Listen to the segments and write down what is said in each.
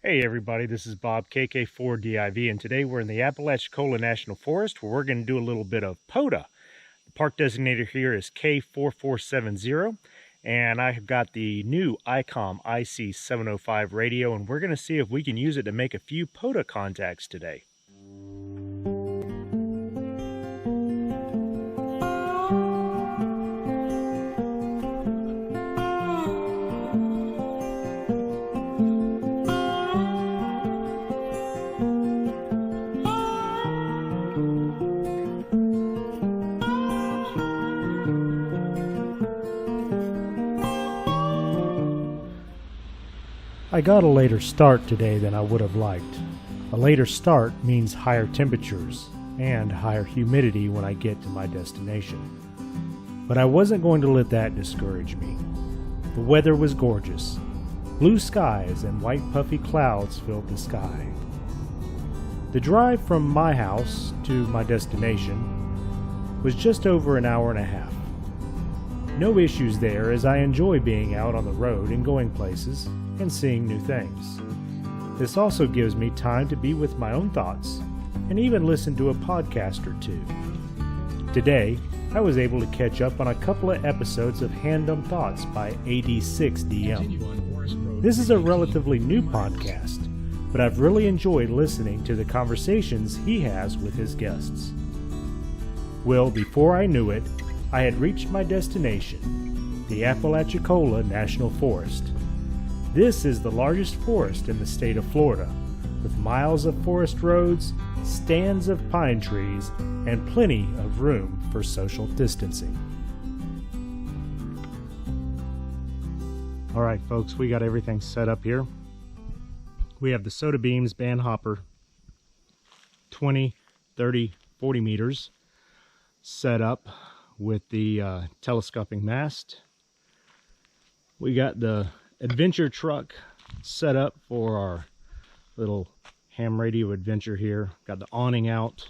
Hey everybody, this is Bob, KK4DIV, and today we're in the Apalachicola National Forest where we're going to do a little bit of POTA. The park designator here is K4470, and I have got the new Icom IC-705 radio, and we're going to see if we can use it to make a few POTA contacts today. I got a later start today than I would have liked. A later start means higher temperatures and higher humidity when I get to my destination. But I wasn't going to let that discourage me. The weather was gorgeous. Blue skies and white puffy clouds filled the sky. The drive from my house to my destination was just over an hour and a half. No issues there, as I enjoy being out on the road and going places and seeing new things. This also gives me time to be with my own thoughts and even listen to a podcast or two. Today, I was able to catch up on a couple of episodes of Handum Thoughts by AD6DM. This is a relatively new podcast, but I've really enjoyed listening to the conversations he has with his guests. Well, before I knew it, I had reached my destination, the Apalachicola National Forest. This is the largest forest in the state of Florida, with miles of forest roads, stands of pine trees, and plenty of room for social distancing. All right, folks, we got everything set up here. We have the Soda Beams band hopper, 20, 30, 40 meters, set up with the telescoping mast. We got the adventure truck set up for our little ham radio adventure here. Got the awning out,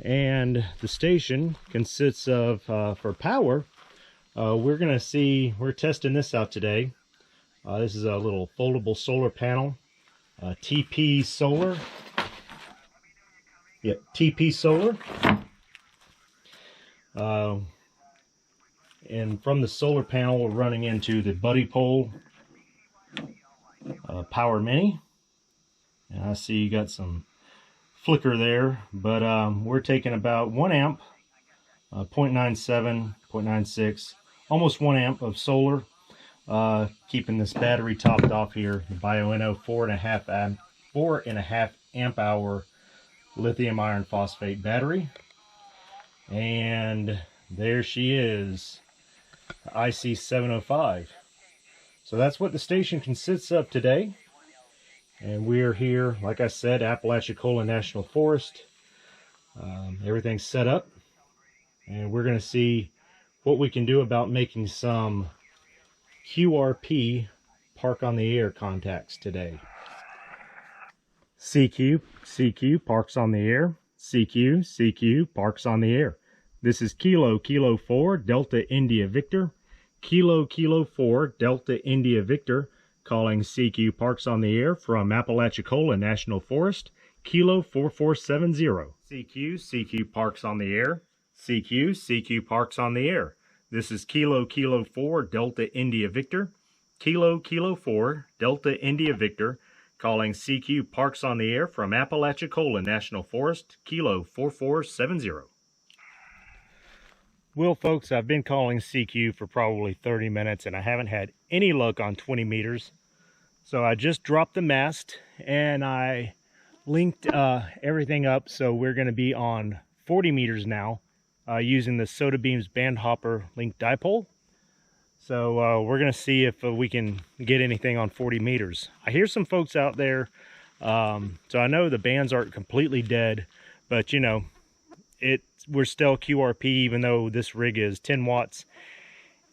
and the station consists of for power, we're testing this out today. This is a little foldable solar panel, TP Solar. Yep, TP Solar. And from the solar panel, we're running into the buddipole Power Mini. And I see you got some flicker there, but we're taking about 1 amp, 0.97, 0.96, almost 1 amp of solar, keeping this battery topped off here. The BioNO 4.5 amp hour lithium iron phosphate battery. And there she is, the IC-705. So that's what the station consists of today. And we're here, like I said, Apalachicola National Forest. Everything's set up. And we're going to see what we can do about making some QRP park on the air contacts today. CQ parks on the air. CQ parks on the air. This is Kilo 4 Delta India Victor. Kilo 4 Delta India Victor calling CQ parks on the air from Apalachicola National Forest. Kilo 4470. CQ parks on the air. CQ parks on the air. This is Kilo 4 Delta India Victor. Kilo 4 Delta India Victor calling CQ parks on the air from Apalachicola National Forest. Kilo 4470. Well, folks, I've been calling CQ for probably 30 minutes and I haven't had any luck on 20 meters. So I just dropped the mast and I linked everything up. So we're going to be on 40 meters now using the Soda Beams band hopper link dipole. So we're going to see if we can get anything on 40 meters. I hear some folks out there. So I know the bands aren't completely dead, but you know, we're still QRP even though this rig is 10 watts.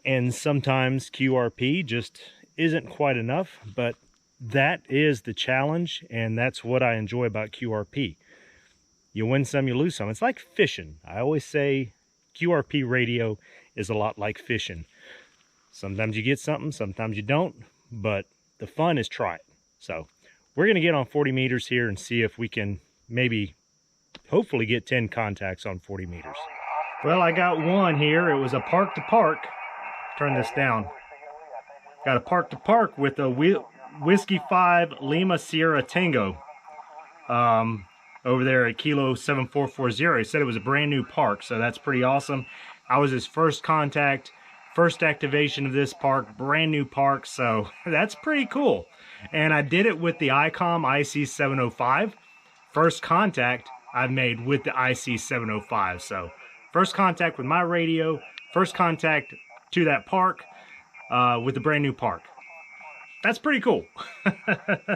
And sometimes QRP just isn't quite enough, but that is the challenge, and that's what I enjoy about QRP. You win some, you lose some. It's like fishing. I always say QRP radio is a lot like fishing. Sometimes you get something, sometimes you don't, but the fun is try it. So we're going to get on 40 meters here and see if we can maybe, hopefully get 10 contacts on 40 meters. Well, I got one here. It was a park to park. Turn this down. Got a park to park with a Whiskey 5 Lima Sierra Tango over there at Kilo 7440. He said it was a brand new park, so that's pretty awesome. I was his first contact, first activation of this park, brand new park, so that's pretty cool. And I did it with the Icom IC-705. First contact I've made with the IC-705. So first contact with my radio, first contact to that park with the brand new park. That's pretty cool.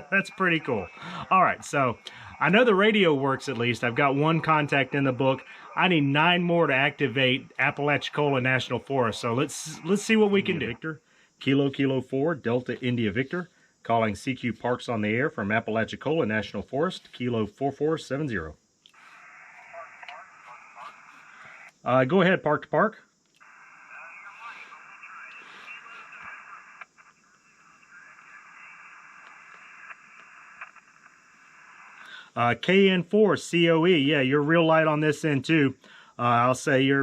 That's pretty cool. All right, so I know the radio works at least. I've got one contact in the book. I need 9 more to activate Apalachicola National Forest. So let's see what we can do. Victor, Kilo 4, Delta India Victor, calling CQ Parks on the air from Apalachicola National Forest, Kilo 4470. Go ahead, park to park. KN4 COE, yeah, you're real light on this end too. I'll say you're,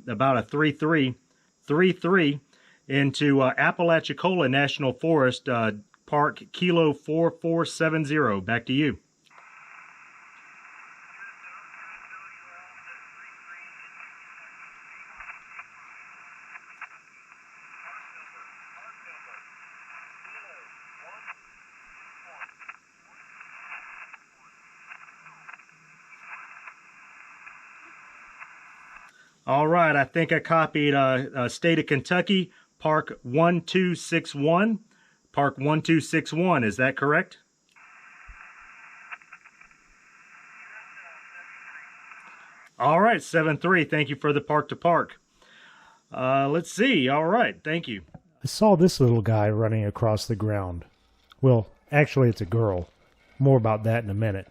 about a 3.3 into Apalachicola National Forest Park, Kilo 4470. Back to you. All right, I think I copied State of Kentucky, Park 1261. Park 1261, is that correct? All right, 7-3, thank you for the park to park. Let's see, all right, thank you. I saw this little guy running across the ground. Well, actually it's a girl. More about that in a minute.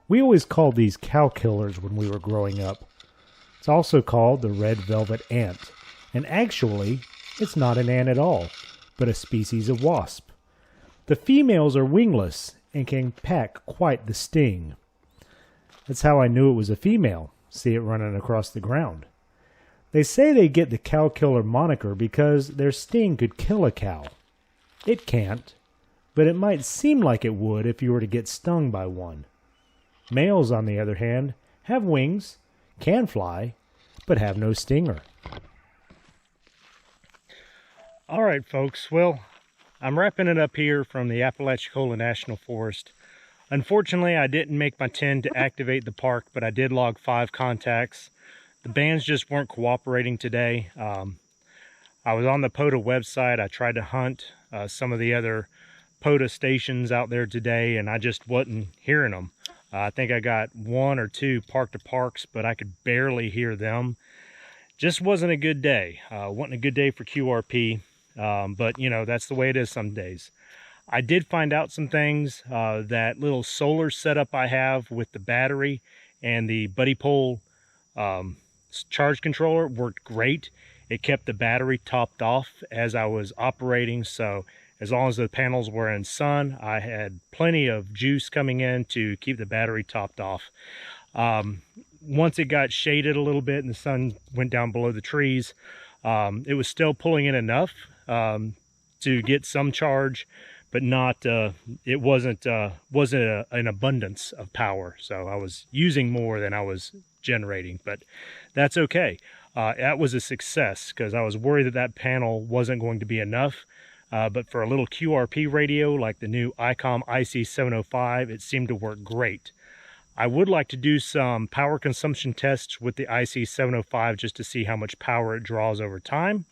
We always called these cow killers when we were growing up. It's also called the red velvet ant, and actually, it's not an ant at all, but a species of wasp. The females are wingless and can pack quite the sting. That's how I knew it was a female, see it running across the ground. They say they get the cow killer moniker because their sting could kill a cow. It can't, but it might seem like it would if you were to get stung by one. Males, on the other hand, have wings, can fly, but have no stinger. All right, folks. Well, I'm wrapping it up here from the Apalachicola National Forest. Unfortunately, I didn't make my 10 to activate the park, but I did log 5 contacts. The bands just weren't cooperating today. I was on the POTA website. I tried to hunt some of the other POTA stations out there today, and I just wasn't hearing them. I think I got 1 or 2 park to parks, but I could barely hear them. Just wasn't a good day. Wasn't a good day for QRP, but that's the way it is some days. I did find out some things. That little solar setup I have with the battery and the buddipole charge controller worked great. It kept the battery topped off as I was operating, so as long as the panels were in sun, I had plenty of juice coming in to keep the battery topped off. Once it got shaded a little bit and the sun went down below the trees, it was still pulling in enough to get some charge, but not. It wasn't an abundance of power, so I was using more than I was generating. But that's okay. That was a success because I was worried that that panel wasn't going to be enough. But for a little QRP radio like the new Icom IC-705, it seemed to work great. I would like to do some power consumption tests with the IC-705 just to see how much power it draws over time.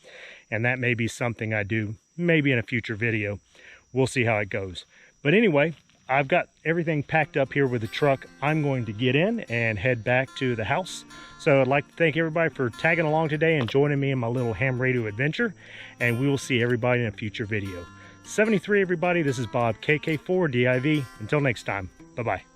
And that may be something I do maybe in a future video. We'll see how it goes. But anyway, I've got everything packed up here with the truck. I'm going to get in and head back to the house. So I'd like to thank everybody for tagging along today and joining me in my little ham radio adventure. And we will see everybody in a future video. 73 everybody, this is Bob, KK4DIV. Until next time, bye-bye.